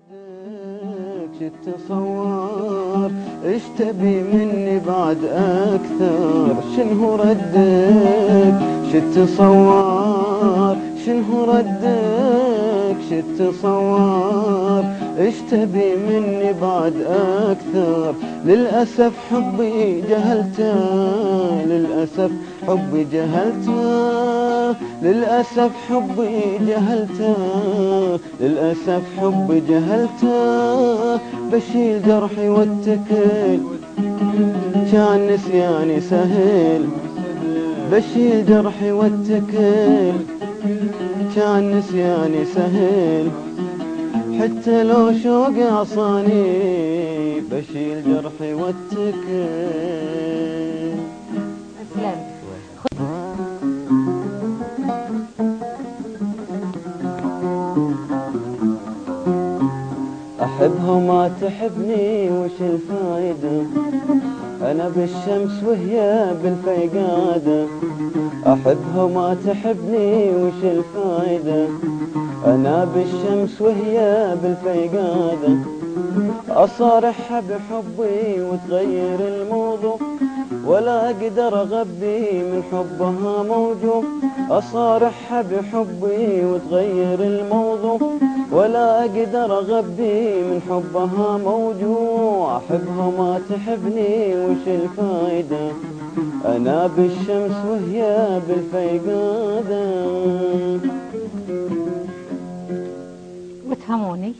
شو تتصور ايش تبي مني بعد اكثر؟ شنو ردك؟ شو تتصور شنو ردك؟ شو تتصور ايش تبي مني بعد اكثر؟ للاسف حبي جهلته، للاسف حبي جهلته، للاسف حبي جهلته، للاسف حبي جهلته. بشيل جرحي واتكل كان نسياني سهل، بشيل جرحي واتكل كان نسياني سهل. حتى لو شوقي عصاني بشيل جرحي واتكل. أحبها وما تحبني وش الفايدة؟ أنا بالشمس وهي بالفيقادة. أحبها وما تحبني وش الفايدة؟ أنا بالشمس وهي بالفيقادة. أصارحها بحبي وتغير الموضوع، ولا أقدر أغبي من حبها موجوع. أصارحها بحبي وتغير الموضوع، ولا أقدر أغبي من حبها موجوع. أحبها ما تحبني وش الفايدة؟ أنا بالشمس وهي بالفيقادة. وتهموني